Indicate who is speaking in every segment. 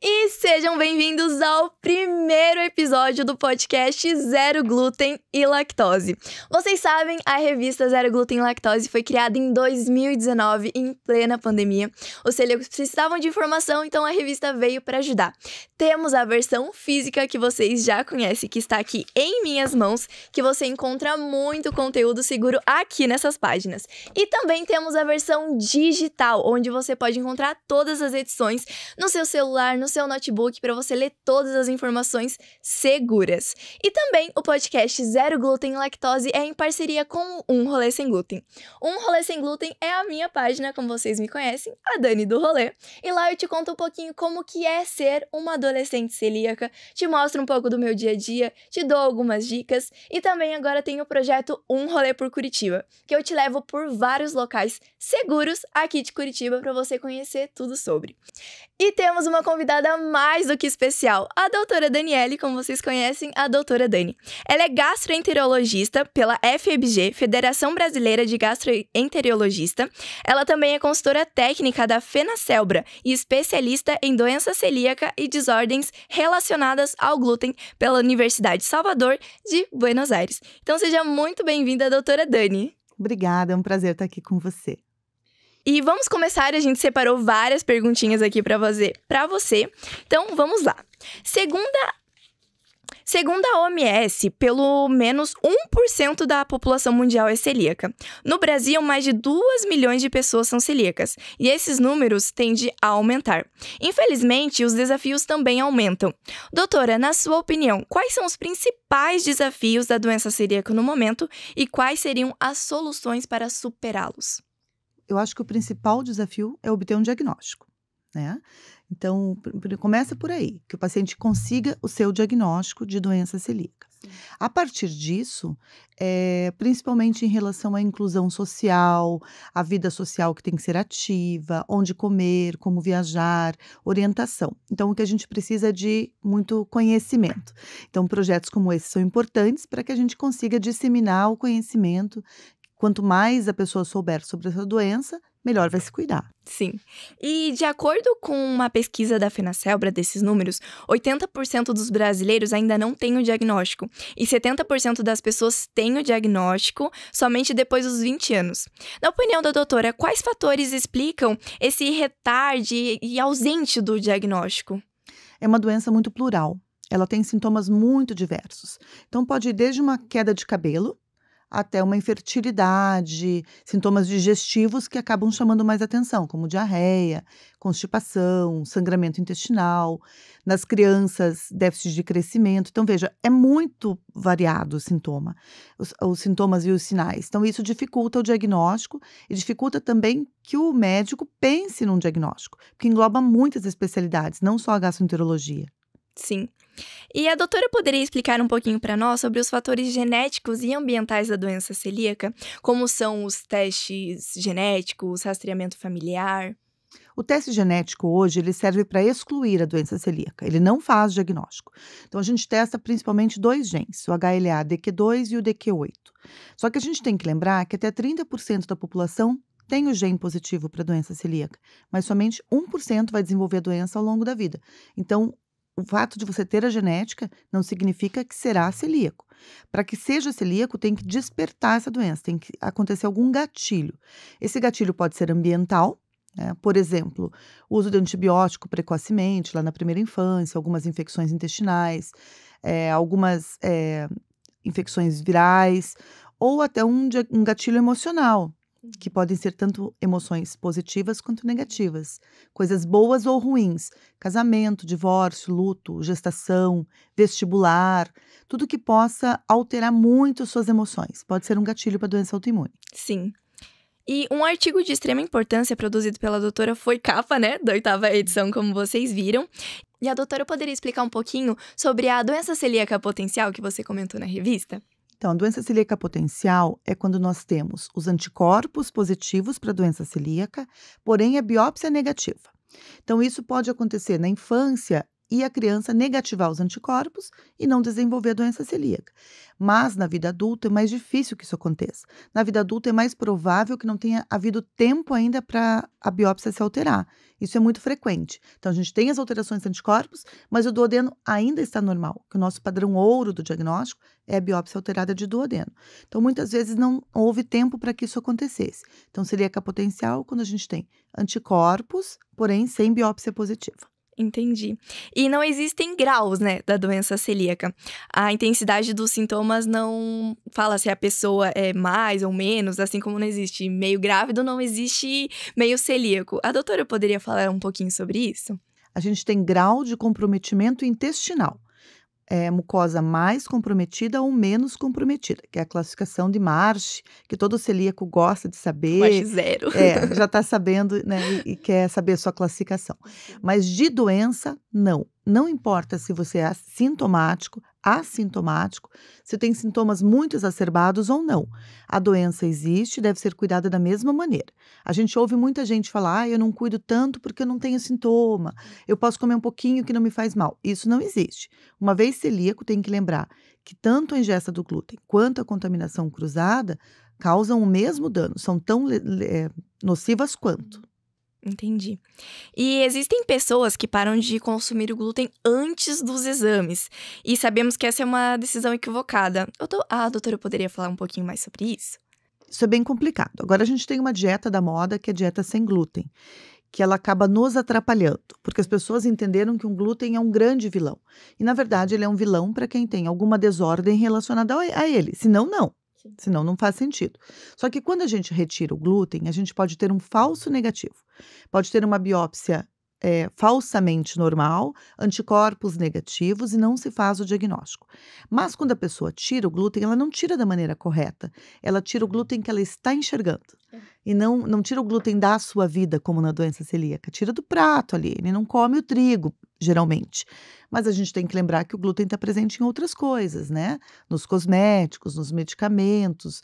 Speaker 1: E sejam bem-vindos ao primeiro episódio do podcast Zero Glúten e Lactose. Vocês sabem, a revista Zero Glúten e Lactose foi criada em 2019, em plena pandemia. Os celíacos precisavam de informação, então a revista veio para ajudar. Temos a versão física que vocês já conhecem, que está aqui em minhas mãos, que você encontra muito conteúdo seguro aqui nessas páginas. E também temos a versão digital, onde você pode encontrar todas as edições no seu celular, no seu notebook, para você ler todas as informações seguras. E também o podcast Zero Glúten e Lactose é em parceria com Um Rolê Sem Glúten. Um Rolê Sem Glúten é a minha página, como vocês me conhecem, a Dani do Rolê. E lá eu te conto um pouquinho como que é ser uma adolescente celíaca, te mostro um pouco do meu dia a dia, te dou algumas dicas e também agora tem o projeto Um Rolê por Curitiba, que eu te levo por vários locais seguros aqui de Curitiba para você conhecer tudo sobre. E temos uma convidada mais do que especial, a doutora Daniele, como vocês conhecem, a doutora Dani. Ela é gastroenterologista pela FEBG, Federação Brasileira de Gastroenterologista. Ela também é consultora técnica da FenaCelbra e especialista em doença celíaca e desordens relacionadas ao glúten pela Universidade Salvador de Buenos Aires. Então seja muito bem-vinda, doutora Dani.
Speaker 2: Obrigada, é um prazer estar aqui com você.
Speaker 1: E vamos começar, a gente separou várias perguntinhas aqui para você. Então, vamos lá. Segundo a OMS, pelo menos 1% da população mundial é celíaca. No Brasil, mais de 2 milhões de pessoas são celíacas, e esses números tendem a aumentar. Infelizmente, os desafios também aumentam. Doutora, na sua opinião, quais são os principais desafios da doença celíaca no momento e quais seriam as soluções para superá-los?
Speaker 2: Eu acho que o principal desafio é obter um diagnóstico, né? Então, começa por aí, que o paciente consiga o seu diagnóstico de doença celíaca. Sim. A partir disso, principalmente em relação à inclusão social, a vida social que tem que ser ativa, onde comer, como viajar, orientação. Então, o que a gente precisa é de muito conhecimento. Então, projetos como esse são importantes para que a gente consiga disseminar o conhecimento. Quanto mais a pessoa souber sobre essa doença, melhor vai se cuidar.
Speaker 1: Sim. E de acordo com uma pesquisa da FenaCelbra, desses números, 80% dos brasileiros ainda não têm o diagnóstico. E 70% das pessoas têm o diagnóstico somente depois dos 20 anos. Na opinião da doutora, quais fatores explicam esse retardo e ausente do diagnóstico?
Speaker 2: É uma doença muito plural. Ela tem sintomas muito diversos. Então, pode ir desde uma queda de cabelo, até uma infertilidade, sintomas digestivos que acabam chamando mais atenção, como diarreia, constipação, sangramento intestinal. Nas crianças, déficit de crescimento. Então, veja, é muito variado o sintoma, os sintomas e os sinais. Então, isso dificulta o diagnóstico e dificulta também que o médico pense num diagnóstico, porque engloba muitas especialidades, não só a gastroenterologia.
Speaker 1: Sim. E a doutora poderia explicar um pouquinho para nós sobre os fatores genéticos e ambientais da doença celíaca, como são os testes genéticos, rastreamento familiar?
Speaker 2: O teste genético hoje, ele serve para excluir a doença celíaca, ele não faz diagnóstico. Então, a gente testa principalmente 2 genes, o HLA-DQ2 e o DQ8. Só que a gente tem que lembrar que até 30% da população tem o gene positivo para a doença celíaca, mas somente 1% vai desenvolver a doença ao longo da vida. Então, o fato de você ter a genética não significa que será celíaco. Para que seja celíaco, tem que despertar essa doença, tem que acontecer algum gatilho. Esse gatilho pode ser ambiental, né? Por exemplo, o uso de antibiótico precocemente, lá na primeira infância, algumas infecções intestinais, algumas infecções virais, ou até um gatilho emocional, que podem ser tanto emoções positivas quanto negativas, coisas boas ou ruins, casamento, divórcio, luto, gestação, vestibular, tudo que possa alterar muito suas emoções, pode ser um gatilho para doença autoimune.
Speaker 1: Sim. E um artigo de extrema importância produzido pela doutora foi capa, né, da 8ª edição, como vocês viram. E a doutora poderia explicar um pouquinho sobre a doença celíaca potencial que você comentou na revista?
Speaker 2: Então, a doença celíaca potencial é quando nós temos os anticorpos positivos para a doença celíaca, porém a biópsia é negativa. Então, isso pode acontecer na infância e a criança negativar os anticorpos e não desenvolver a doença celíaca. Mas na vida adulta é mais difícil que isso aconteça. Na vida adulta é mais provável que não tenha havido tempo ainda para a biópsia se alterar. Isso é muito frequente. Então a gente tem as alterações de anticorpos, mas o duodeno ainda está normal, que o nosso padrão ouro do diagnóstico é a biópsia alterada de duodeno. Então muitas vezes não houve tempo para que isso acontecesse. Então celíaca potencial quando a gente tem anticorpos, porém sem biópsia positiva.
Speaker 1: Entendi. E não existem graus, né, da doença celíaca. A intensidade dos sintomas não fala se a pessoa é mais ou menos, assim como não existe meio grávido, não existe meio celíaco. A doutora poderia falar um pouquinho sobre isso?
Speaker 2: A gente tem grau de comprometimento intestinal. Mucosa mais comprometida ou menos comprometida, que é a classificação de Marsh, que todo celíaco gosta de saber.
Speaker 1: Marsh 0.
Speaker 2: Já está sabendo, né, e quer saber a sua classificação. Mas de doença, não. Não importa se você é assintomático, se tem sintomas muito exacerbados ou não. A doença existe e deve ser cuidada da mesma maneira. A gente ouve muita gente falar, eu não cuido tanto porque eu não tenho sintoma, eu posso comer um pouquinho que não me faz mal. Isso não existe. Uma vez celíaco, tem que lembrar que tanto a ingesta do glúten quanto a contaminação cruzada causam o mesmo dano, são tão nocivas quanto.
Speaker 1: Entendi. E existem pessoas que param de consumir o glúten antes dos exames. E sabemos que essa é uma decisão equivocada. A doutora poderia falar um pouquinho mais sobre isso?
Speaker 2: Isso é bem complicado. Agora a gente tem uma dieta da moda que é a dieta sem glúten, que ela acaba nos atrapalhando, porque as pessoas entenderam que um glúten é um grande vilão. E, na verdade, ele é um vilão para quem tem alguma desordem relacionada a ele. Senão, não. Senão, não faz sentido. Só que quando a gente retira o glúten, a gente pode ter um falso negativo. Pode ter uma biópsia falsamente normal, anticorpos negativos e não se faz o diagnóstico. Mas quando a pessoa tira o glúten, ela não tira da maneira correta. Ela tira o glúten que ela está enxergando. E não tira o glúten da sua vida, como na doença celíaca. Tira do prato ali. Ele não come o trigo, geralmente. Mas a gente tem que lembrar que o glúten está presente em outras coisas, né? Nos cosméticos, nos medicamentos,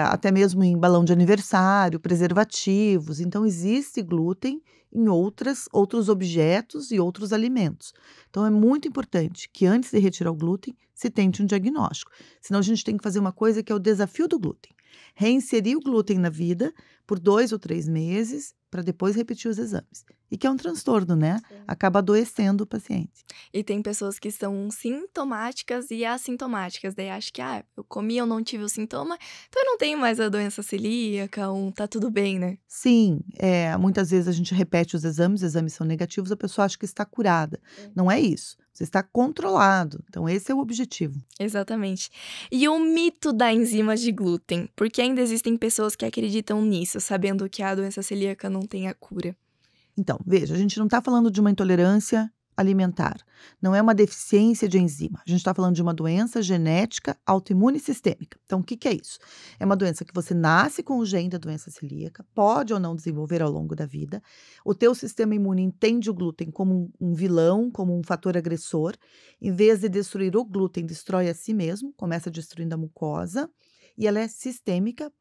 Speaker 2: até mesmo em balão de aniversário, preservativos. Então, existe glúten em outros objetos e outros alimentos. Então, é muito importante que antes de retirar o glúten, se tente um diagnóstico. Senão, a gente tem que fazer uma coisa que é o desafio do glúten. Reinserir o glúten na vida por 2 ou 3 meses, para depois repetir os exames. E que é um transtorno, né? Sim. Acaba adoecendo o paciente.
Speaker 1: E tem pessoas que são sintomáticas e assintomáticas. Daí acho que, eu comi, eu não tive o sintoma, então eu não tenho mais a doença celíaca, tá tudo bem, né?
Speaker 2: Sim, muitas vezes a gente repete os exames são negativos, a pessoa acha que está curada. Não é isso. Você está controlado. Então, esse é o objetivo.
Speaker 1: Exatamente. E o mito da enzima de glúten? Porque ainda existem pessoas que acreditam nisso, sabendo que a doença celíaca não tem a cura.
Speaker 2: Então, veja, a gente não está falando de uma intolerância alimentar. Não é uma deficiência de enzima. A gente está falando de uma doença genética autoimune sistêmica. Então, o que é isso? É uma doença que você nasce com o gene da doença celíaca, pode ou não desenvolver ao longo da vida. O teu sistema imune entende o glúten como um vilão, como um fator agressor. Em vez de destruir o glúten, destrói a si mesmo, começa destruindo a mucosa. E ela é sistêmica,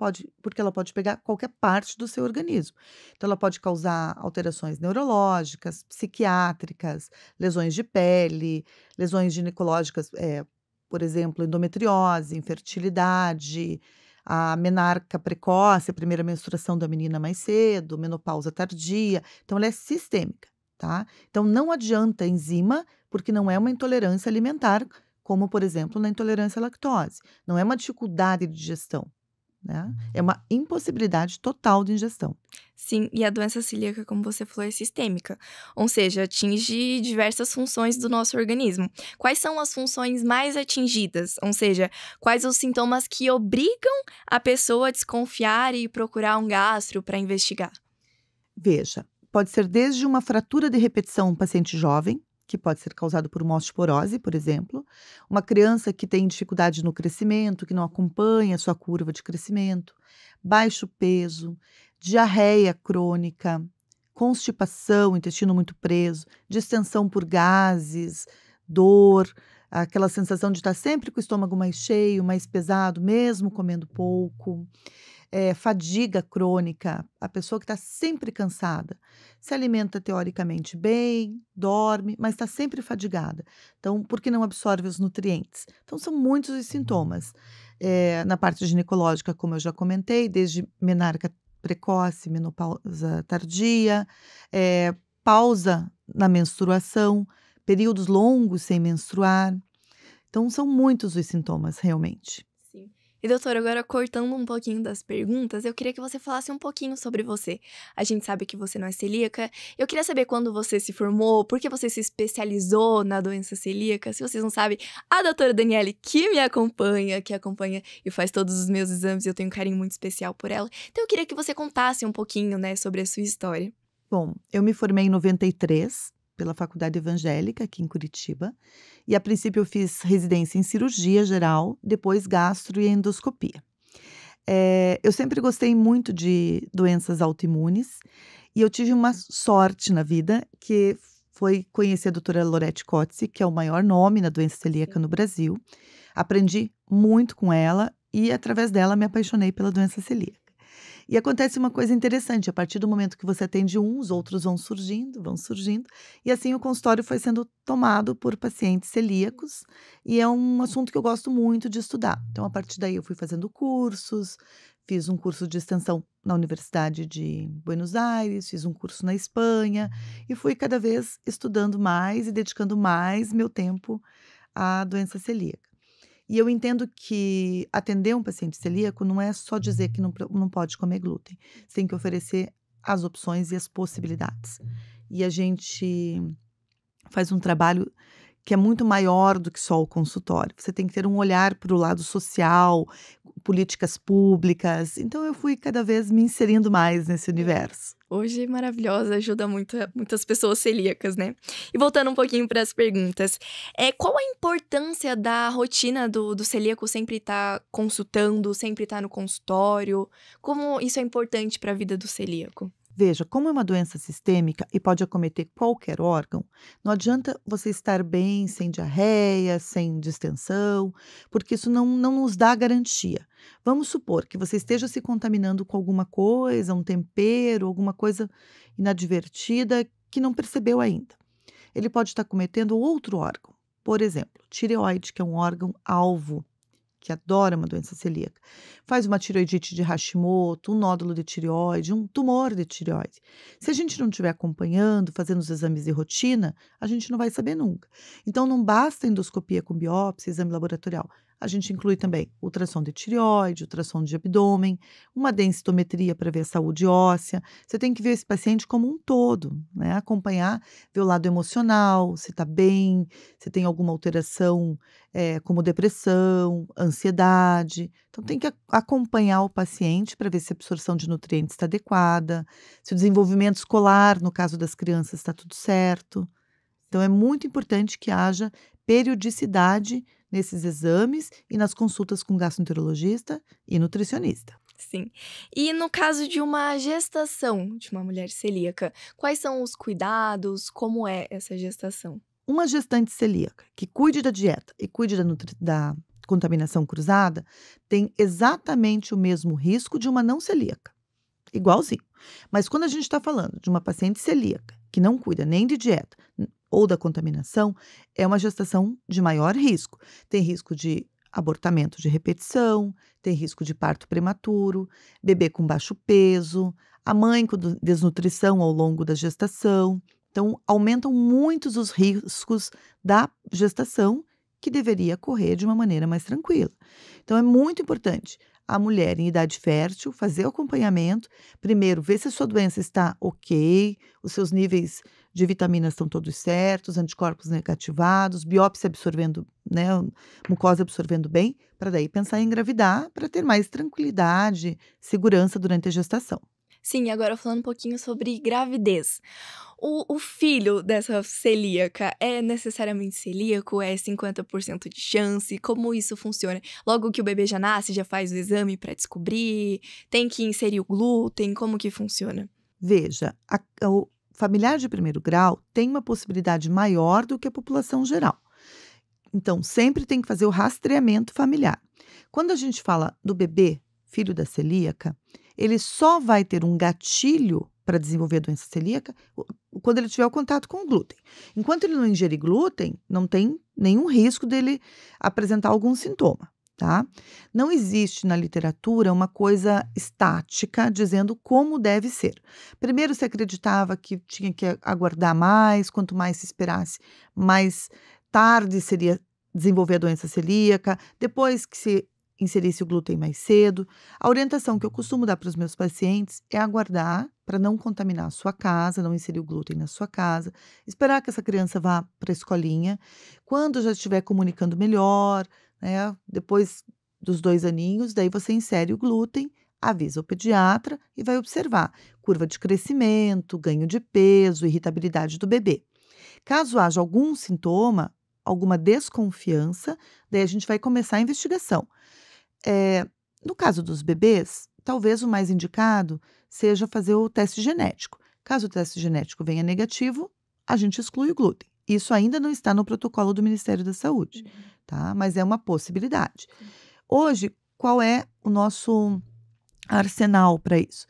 Speaker 2: porque ela pode pegar qualquer parte do seu organismo. Então, ela pode causar alterações neurológicas, psiquiátricas, lesões de pele, lesões ginecológicas, por exemplo, endometriose, infertilidade, a menarca precoce, a primeira menstruação da menina mais cedo, menopausa tardia. Então, ela é sistêmica, tá? Então, não adianta enzima, porque não é uma intolerância alimentar, como, por exemplo, na intolerância à lactose. Não é uma dificuldade de digestão, né? É uma impossibilidade total de ingestão.
Speaker 1: Sim, e a doença celíaca, como você falou, é sistêmica. Ou seja, atinge diversas funções do nosso organismo. Quais são as funções mais atingidas? Ou seja, quais os sintomas que obrigam a pessoa a desconfiar e procurar um gastro para investigar?
Speaker 2: Veja, pode ser desde uma fratura de repetição em um paciente jovem, que pode ser causado por uma osteoporose, por exemplo, uma criança que tem dificuldade no crescimento, que não acompanha a sua curva de crescimento, baixo peso, diarreia crônica, constipação, intestino muito preso, distensão por gases, dor, aquela sensação de estar sempre com o estômago mais cheio, mais pesado, mesmo comendo pouco, fadiga crônica, a pessoa que está sempre cansada, se alimenta teoricamente bem, dorme, mas está sempre fadigada. Então, por que não absorve os nutrientes? Então, são muitos os sintomas. Na parte ginecológica, como eu já comentei, desde menarca precoce, menopausa tardia, pausa na menstruação, períodos longos sem menstruar. Então, são muitos os sintomas, realmente.
Speaker 1: Sim. E, doutora, agora cortando um pouquinho das perguntas, eu queria que você falasse um pouquinho sobre você. A gente sabe que você não é celíaca. Eu queria saber quando você se formou, por que você se especializou na doença celíaca. Se vocês não sabem, a doutora Daniele, que me acompanha, e faz todos os meus exames, eu tenho um carinho muito especial por ela. Então, eu queria que você contasse um pouquinho, né, sobre a sua história.
Speaker 2: Bom, eu me formei em 93 pela Faculdade Evangélica, aqui em Curitiba. E, a princípio, eu fiz residência em cirurgia geral, depois gastro e endoscopia. Eu sempre gostei muito de doenças autoimunes e eu tive uma sorte na vida, que foi conhecer a doutora Lorete Cotzi, que é o maior nome na doença celíaca no Brasil. Aprendi muito com ela e, através dela, me apaixonei pela doença celíaca. E acontece uma coisa interessante, a partir do momento que você atende os outros vão surgindo, e assim o consultório foi sendo tomado por pacientes celíacos, e é um assunto que eu gosto muito de estudar. Então, a partir daí eu fui fazendo cursos, fiz um curso de extensão na Universidade de Buenos Aires, fiz um curso na Espanha, e fui cada vez estudando mais e dedicando mais meu tempo à doença celíaca. E eu entendo que atender um paciente celíaco não é só dizer que não pode comer glúten. Você tem que oferecer as opções e as possibilidades. E a gente faz um trabalho que é muito maior do que só o consultório. Você tem que ter um olhar para o lado social, políticas públicas. Então, eu fui cada vez me inserindo mais nesse universo.
Speaker 1: Hoje, maravilhosa, ajuda muitas pessoas celíacas, né? E voltando um pouquinho para as perguntas, qual a importância da rotina do celíaco sempre estar consultando, sempre estar no consultório? Como isso é importante para a vida do celíaco?
Speaker 2: Veja, como é uma doença sistêmica e pode acometer qualquer órgão, não adianta você estar bem sem diarreia, sem distensão, porque isso não nos dá garantia. Vamos supor que você esteja se contaminando com alguma coisa, um tempero, alguma coisa inadvertida que não percebeu ainda. Ele pode estar cometendo outro órgão, por exemplo, tireoide, que é um órgão-alvo, que adora uma doença celíaca, faz uma tireoidite de Hashimoto, um nódulo de tireoide, um tumor de tireoide. Se a gente não estiver acompanhando, fazendo os exames de rotina, a gente não vai saber nunca. Então, não basta endoscopia com biópsia, exame laboratorial. A gente inclui também ultrassom de tireoide, ultrassom de abdômen, uma densitometria para ver a saúde óssea. Você tem que ver esse paciente como um todo, né? Acompanhar, ver o lado emocional, se está bem, se tem alguma alteração, como depressão, ansiedade. Então, tem que acompanhar o paciente para ver se a absorção de nutrientes está adequada, se o desenvolvimento escolar, no caso das crianças, está tudo certo. Então, é muito importante que haja periodicidade nesses exames e nas consultas com gastroenterologista e nutricionista.
Speaker 1: Sim. E no caso de uma gestação de uma mulher celíaca, quais são os cuidados? Como é essa gestação?
Speaker 2: Uma gestante celíaca que cuide da dieta e cuide da contaminação cruzada tem exatamente o mesmo risco de uma não celíaca, igualzinho. Mas quando a gente está falando de uma paciente celíaca que não cuida nem de dieta ou da contaminação, é uma gestação de maior risco. Tem risco de abortamento de repetição, tem risco de parto prematuro, bebê com baixo peso, a mãe com desnutrição ao longo da gestação. Então, aumentam muitos os riscos da gestação, que deveria correr de uma maneira mais tranquila. Então, é muito importante a mulher em idade fértil fazer o acompanhamento. Primeiro, ver se a sua doença está ok, os seus níveis de vitaminas estão todos certos, anticorpos negativados, biópsia absorvendo, né, mucosa absorvendo bem, para daí pensar em engravidar, para ter mais tranquilidade, segurança durante a gestação.
Speaker 1: Sim, agora falando um pouquinho sobre gravidez. O filho dessa celíaca é necessariamente celíaco? É 50% de chance? Como isso funciona? Logo que o bebê já nasce, já faz o exame para descobrir? Tem que inserir o glúten? Como que funciona?
Speaker 2: Veja, o familiar de primeiro grau tem uma possibilidade maior do que a população geral. Então, sempre tem que fazer o rastreamento familiar. Quando a gente fala do bebê filho da celíaca, ele só vai ter um gatilho para desenvolver a doença celíaca quando ele tiver o contato com o glúten. Enquanto ele não ingerir glúten, não tem nenhum risco dele apresentar algum sintoma, tá? Não existe na literatura uma coisa estática dizendo como deve ser. Primeiro se acreditava que tinha que aguardar mais, quanto mais se esperasse, mais tarde seria desenvolver a doença celíaca, depois que se inserisse o glúten mais cedo. A orientação que eu costumo dar para os meus pacientes é aguardar para não contaminar a sua casa, não inserir o glúten na sua casa, esperar que essa criança vá para a escolinha. Quando já estiver comunicando melhor, né, depois dos 2 aninhos, daí você insere o glúten, avisa o pediatra e vai observar curva de crescimento, ganho de peso, irritabilidade do bebê. Caso haja algum sintoma, alguma desconfiança, daí a gente vai começar a investigação. No caso dos bebês, talvez o mais indicado seja fazer o teste genético. Caso o teste genético venha negativo, a gente exclui o glúten. Isso ainda não está no protocolo do Ministério da Saúde, tá? Mas é uma possibilidade. Hoje, qual é o nosso arsenal para isso?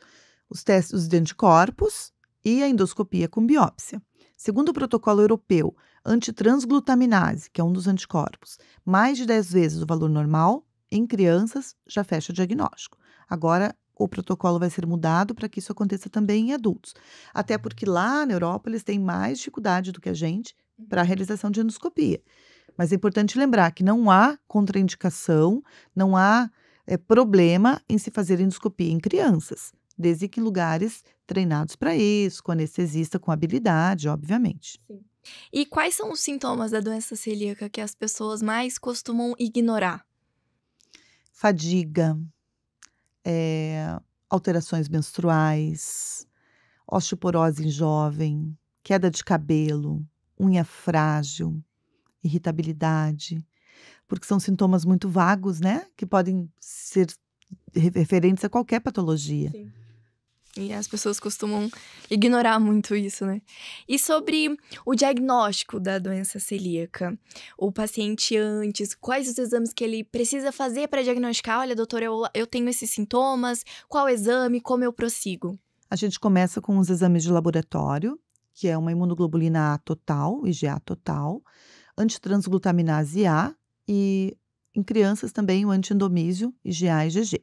Speaker 2: Os testes de anticorpos e a endoscopia com biópsia. Segundo o protocolo europeu, antitransglutaminase, que é um dos anticorpos, mais de 10 vezes o valor normal, em crianças já fecha o diagnóstico. Agora, o protocolo vai ser mudado para que isso aconteça também em adultos. Até porque lá na Europa eles têm mais dificuldade do que a gente para a realização de endoscopia. Mas é importante lembrar que não há contraindicação, não há problema em se fazer endoscopia em crianças, desde que em lugares treinados para isso, com anestesista com habilidade, obviamente.
Speaker 1: Sim. E quais são os sintomas da doença celíaca que as pessoas mais costumam ignorar?
Speaker 2: Fadiga, alterações menstruais, osteoporose em jovem, queda de cabelo, unha frágil, irritabilidade, porque são sintomas muito vagos, né? Que podem ser referentes a qualquer patologia.
Speaker 1: Sim. E as pessoas costumam ignorar muito isso, né? E sobre o diagnóstico da doença celíaca, o paciente antes, quais os exames que ele precisa fazer para diagnosticar? Olha, doutor, eu tenho esses sintomas, qual exame, como eu prossigo?
Speaker 2: A gente começa com os exames de laboratório, que é uma imunoglobulina A total, IgA total, antitransglutaminase A e, em crianças também, o antiendomísio, IgA e IgG.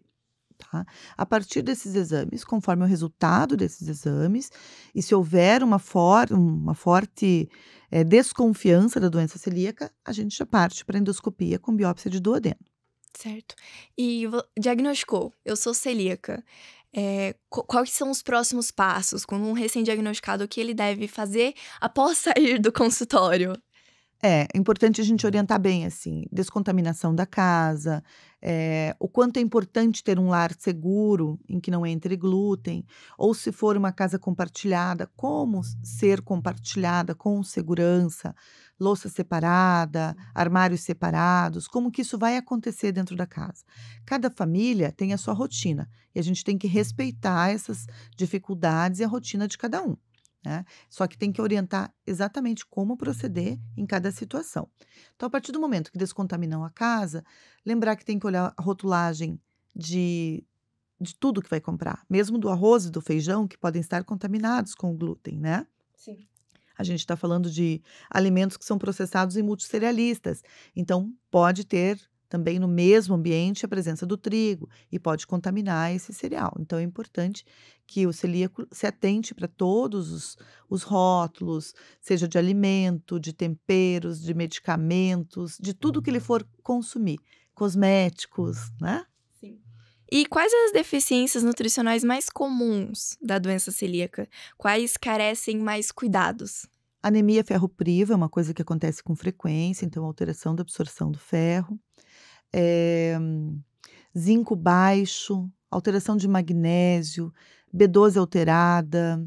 Speaker 2: Tá? A partir desses exames, conforme o resultado desses exames, e se houver uma forte desconfiança da doença celíaca, a gente já parte para endoscopia com biópsia de duodeno.
Speaker 1: Certo. E diagnosticou, eu sou celíaca. Quais são os próximos passos com um recém-diagnosticado, o que ele deve fazer após sair do consultório?
Speaker 2: É importante a gente orientar bem, assim, descontaminação da casa, o quanto é importante ter um lar seguro, em que não entre glúten, ou se for uma casa compartilhada, como ser compartilhada com segurança, louça separada, armários separados, como que isso vai acontecer dentro da casa. Cada família tem a sua rotina, e a gente tem que respeitar essas dificuldades e a rotina de cada um. Né? Só que tem que orientar exatamente como proceder em cada situação. Então, a partir do momento que descontaminam a casa, lembrar que tem que olhar a rotulagem de tudo que vai comprar, mesmo do arroz e do feijão, que podem estar contaminados com o glúten, né?
Speaker 1: Sim.
Speaker 2: A gente está falando de alimentos que são processados em multicerealistas, então pode ter também no mesmo ambiente a presença do trigo e pode contaminar esse cereal. Então é importante que o celíaco se atente para todos os rótulos, seja de alimento, de temperos, de medicamentos, de tudo que ele for consumir, cosméticos, né?
Speaker 1: Sim. E quais as deficiências nutricionais mais comuns da doença celíaca? Quais carecem mais cuidados?
Speaker 2: Anemia ferropriva é uma coisa que acontece com frequência, então alteração da absorção do ferro. Zinco baixo, alteração de magnésio, B12 alterada,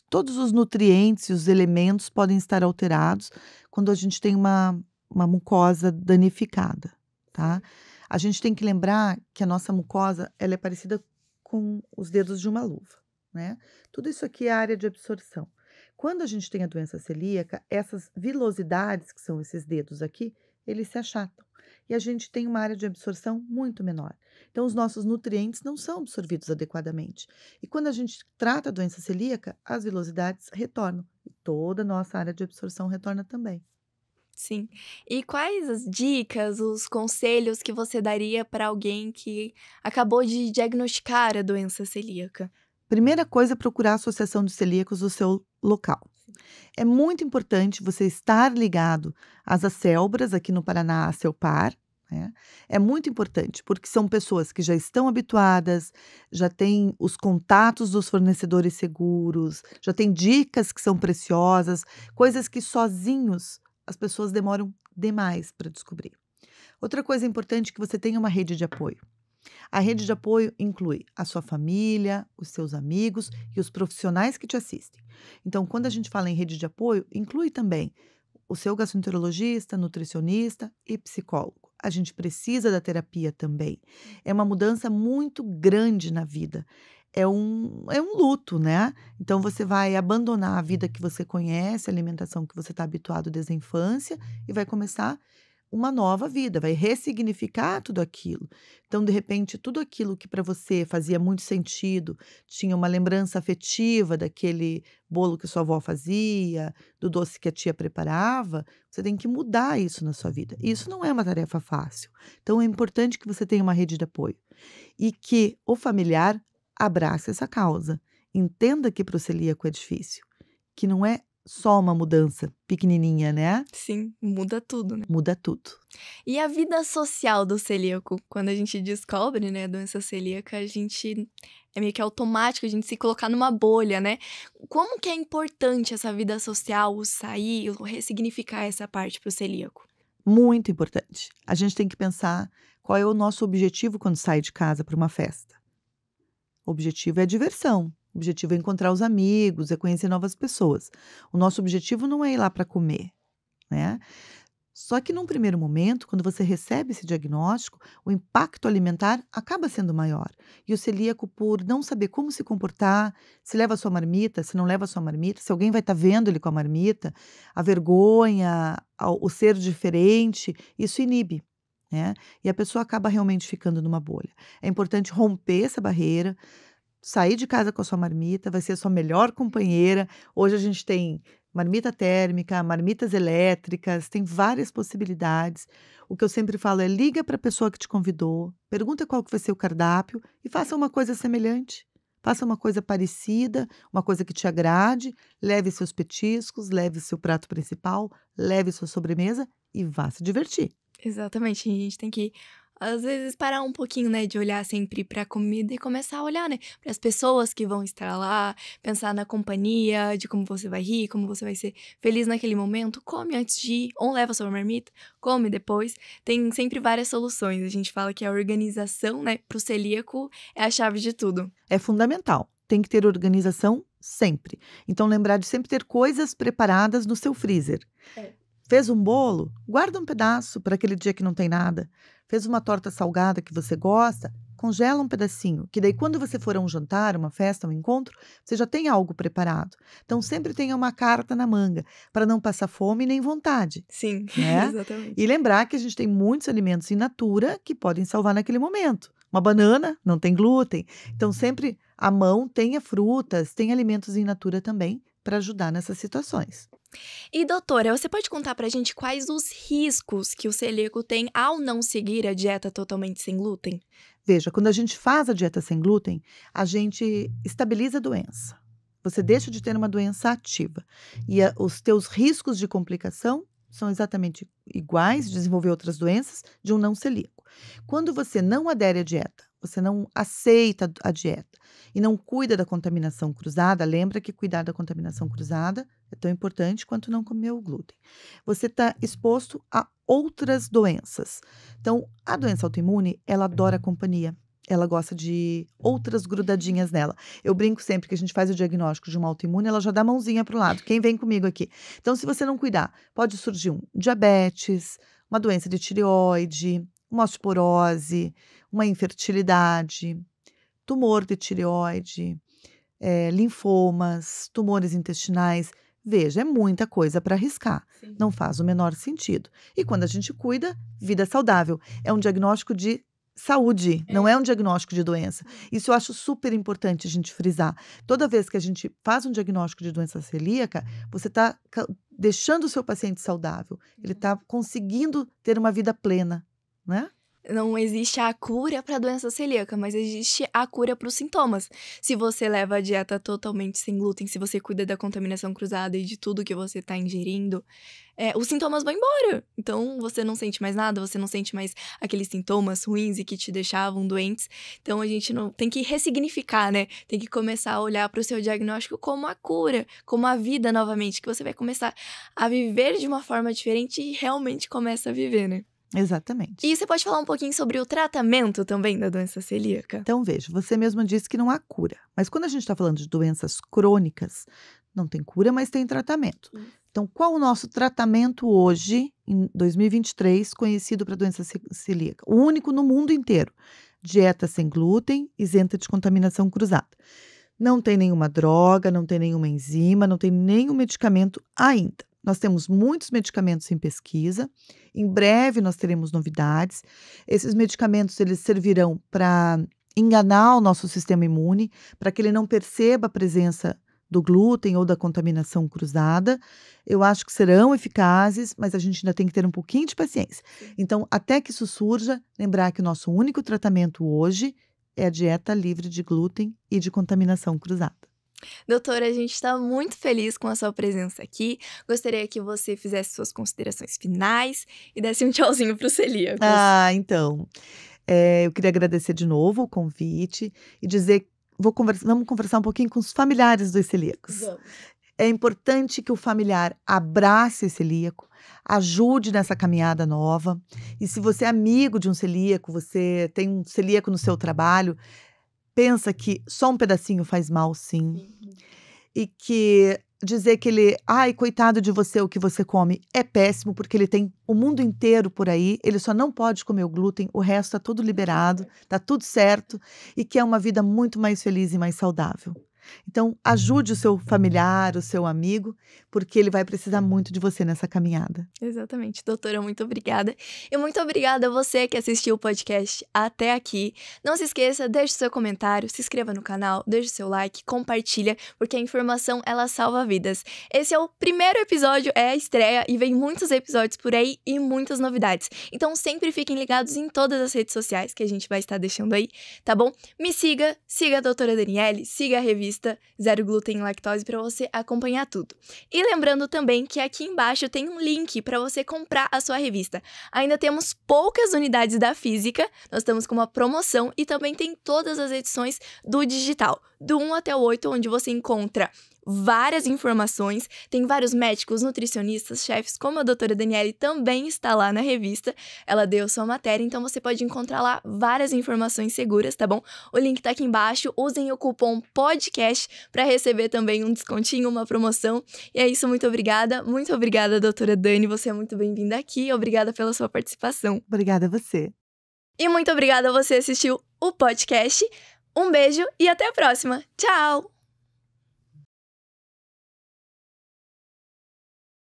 Speaker 2: todos os nutrientes e os elementos podem estar alterados quando a gente tem uma mucosa danificada, tá? A gente tem que lembrar que a nossa mucosa ela é parecida com os dedos de uma luva, né? Tudo isso aqui é a área de absorção. Quando a gente tem a doença celíaca, essas vilosidades, que são esses dedos aqui, eles se achatam. E a gente tem uma área de absorção muito menor. Então, os nossos nutrientes não são absorvidos adequadamente. E quando a gente trata a doença celíaca, as vilosidades retornam. E toda a nossa área de absorção retorna também.
Speaker 1: Sim. E quais as dicas, os conselhos que você daria para alguém que acabou de diagnosticar a doença celíaca?
Speaker 2: Primeira coisa é procurar a associação de celíacos do seu local. É muito importante você estar ligado às ACELBRAS, aqui no Paraná, a CELPAR, né? É muito importante, porque são pessoas que já estão habituadas, já têm os contatos dos fornecedores seguros, já têm dicas que são preciosas, coisas que sozinhos as pessoas demoram demais para descobrir. Outra coisa importante é que você tenha uma rede de apoio. A rede de apoio inclui a sua família, os seus amigos e os profissionais que te assistem. Então, quando a gente fala em rede de apoio, inclui também o seu gastroenterologista, nutricionista e psicólogo. A gente precisa da terapia também. É uma mudança muito grande na vida. É um luto, né? Então, você vai abandonar a vida que você conhece, a alimentação que você está habituado desde a infância e vai começar uma nova vida, vai ressignificar tudo aquilo. Então, de repente, tudo aquilo que para você fazia muito sentido, tinha uma lembrança afetiva daquele bolo que sua avó fazia, do doce que a tia preparava, você tem que mudar isso na sua vida. E isso não é uma tarefa fácil. Então, é importante que você tenha uma rede de apoio e que o familiar abrace essa causa. Entenda que para o celíaco é difícil, que não é só uma mudança pequenininha, né?
Speaker 1: Sim, muda tudo, né?
Speaker 2: Muda tudo.
Speaker 1: E a vida social do celíaco? Quando a gente descobre, né, a doença celíaca, a gente é meio que automático a gente se colocar numa bolha, né? Como que é importante essa vida social, o sair, o ressignificar essa parte pro celíaco?
Speaker 2: Muito importante. A gente tem que pensar qual é o nosso objetivo quando sai de casa para uma festa. O objetivo é a diversão. O objetivo é encontrar os amigos, é conhecer novas pessoas. O nosso objetivo não é ir lá para comer, né? Só que num primeiro momento, quando você recebe esse diagnóstico, o impacto alimentar acaba sendo maior. E o celíaco, por não saber como se comportar, se leva a sua marmita, se não leva a sua marmita, se alguém vai estar vendo ele com a marmita, a vergonha, o ser diferente, isso inibe, né? E a pessoa acaba realmente ficando numa bolha. É importante romper essa barreira, sair de casa com a sua marmita, vai ser a sua melhor companheira. Hoje a gente tem marmita térmica, marmitas elétricas, tem várias possibilidades. O que eu sempre falo é: liga para a pessoa que te convidou, pergunta qual que vai ser o cardápio e faça uma coisa semelhante. Faça uma coisa parecida, uma coisa que te agrade, leve seus petiscos, leve seu prato principal, leve sua sobremesa e vá se divertir.
Speaker 1: Exatamente, a gente tem que, às vezes, parar um pouquinho, né, de olhar sempre pra comida e começar a olhar, né, para as pessoas que vão estar lá, pensar na companhia, de como você vai rir, como você vai ser feliz naquele momento. Come antes de ir, ou leva sua marmita, come depois. Tem sempre várias soluções. A gente fala que a organização, né, pro celíaco é a chave de tudo.
Speaker 2: É fundamental. Tem que ter organização sempre. Então, lembrar de sempre ter coisas preparadas no seu freezer. Fez um bolo? Guarda um pedaço para aquele dia que não tem nada. Fez uma torta salgada que você gosta? Congela um pedacinho, que daí quando você for a um jantar, uma festa, um encontro, você já tem algo preparado. Então, sempre tenha uma carta na manga, para não passar fome nem vontade,
Speaker 1: Sim,
Speaker 2: né?
Speaker 1: exatamente.
Speaker 2: E lembrar que a gente tem muitos alimentos in natura que podem salvar naquele momento. Uma banana não tem glúten. Então, sempre à mão tenha frutas, tem alimentos in natura também para ajudar nessas situações.
Speaker 1: E doutora, você pode contar pra gente quais os riscos que o celíaco tem ao não seguir a dieta totalmente sem glúten?
Speaker 2: Veja, quando a gente faz a dieta sem glúten, a gente estabiliza a doença. Você deixa de ter uma doença ativa. E os teus riscos de complicação são exatamente iguais de desenvolver outras doenças de um não celíaco. Quando você não adere à dieta, você não aceita a dieta e não cuida da contaminação cruzada, lembra que cuidar da contaminação cruzada é tão importante quanto não comer o glúten. Você está exposto a outras doenças. Então, a doença autoimune, ela adora companhia. Ela gosta de outras grudadinhas nela. Eu brinco sempre que a gente faz o diagnóstico de uma autoimune, ela já dá a mãozinha para o lado. Quem vem comigo aqui? Então, se você não cuidar, pode surgir um diabetes, uma doença de tireoide, uma osteoporose, uma infertilidade, tumor de tireoide, linfomas, tumores intestinais, Veja, é muita coisa para arriscar.
Speaker 1: Sim.
Speaker 2: Não faz o menor sentido. E quando a gente cuida, vida saudável. É um diagnóstico de saúde, não é um diagnóstico de doença. Isso eu acho super importante a gente frisar. Toda vez que a gente faz um diagnóstico de doença celíaca, você está deixando o seu paciente saudável. Ele está conseguindo ter uma vida plena, né?
Speaker 1: Não existe a cura para a doença celíaca, mas existe a cura para os sintomas. Se você leva a dieta totalmente sem glúten, se você cuida da contaminação cruzada e de tudo que você está ingerindo, os sintomas vão embora. Então, você não sente mais nada, você não sente mais aqueles sintomas ruins e que te deixavam doentes. Então, a gente não tem que ressignificar, né? Tem que começar a olhar para o seu diagnóstico como a cura, como a vida novamente, que você vai começar a viver de uma forma diferente e realmente começa a viver, né?
Speaker 2: Exatamente.
Speaker 1: E você pode falar um pouquinho sobre o tratamento também da doença celíaca?
Speaker 2: Então, veja, você mesma disse que não há cura. Mas quando a gente está falando de doenças crônicas, não tem cura, mas tem tratamento. Então, qual o nosso tratamento hoje, em 2023, conhecido para doença celíaca? O único no mundo inteiro. Dieta sem glúten, isenta de contaminação cruzada. Não tem nenhuma droga, não tem nenhuma enzima, não tem nenhum medicamento ainda. Nós temos muitos medicamentos em pesquisa. Em breve nós teremos novidades. Esses medicamentos eles servirão para enganar o nosso sistema imune, para que ele não perceba a presença do glúten ou da contaminação cruzada. Eu acho que serão eficazes, mas a gente ainda tem que ter um pouquinho de paciência. Então, até que isso surja, lembrar que o nosso único tratamento hoje é a dieta livre de glúten e de contaminação cruzada.
Speaker 1: Doutora, a gente está muito feliz com a sua presença aqui. Gostaria que você fizesse suas considerações finais e desse um tchauzinho para os celíacos.
Speaker 2: Então, eu queria agradecer de novo o convite e dizer, vamos conversar um pouquinho com os familiares dos celíacos.
Speaker 1: Vamos.
Speaker 2: É importante que o familiar abrace o celíaco, ajude nessa caminhada nova. E se você é amigo de um celíaco, você tem um celíaco no seu trabalho, pensa que só um pedacinho faz mal, sim. E que dizer que ele, ai, coitado de você, o que você come é péssimo, porque ele tem o mundo inteiro por aí, ele só não pode comer o glúten, o resto tá tudo liberado, tá tudo certo, e que é uma vida muito mais feliz e mais saudável. Então, ajude o seu familiar, o seu amigo, porque ele vai precisar muito de você nessa caminhada.
Speaker 1: Exatamente, doutora, muito obrigada. E muito obrigada a você que assistiu o podcast até aqui. Não se esqueça, deixe seu comentário, se inscreva no canal, deixe seu like, compartilha, porque a informação, ela salva vidas. Esse é o primeiro episódio, é a estreia, e vem muitos episódios por aí e muitas novidades. Então, sempre fiquem ligados em todas as redes sociais que a gente vai estar deixando aí, tá bom? Me siga a doutora Daniele, siga a revista Zero Glúten e Lactose para você acompanhar tudo. E lembrando também que aqui embaixo tem um link para você comprar a sua revista. Ainda temos poucas unidades da física, nós estamos com uma promoção e também tem todas as edições do digital, do 1 até o 8, onde você encontra várias informações, tem vários médicos, nutricionistas, chefes, como a doutora Daniele também está lá na revista, ela deu sua matéria, então você pode encontrar lá várias informações seguras, tá bom? O link tá aqui embaixo, usem o cupom PODCAST para receber também um descontinho, uma promoção, e é isso, muito obrigada, doutora Dani, você é muito bem-vinda aqui, obrigada pela sua participação.
Speaker 2: Obrigada a você.
Speaker 1: E muito obrigada a você que assistiu o podcast, um beijo e até a próxima, tchau!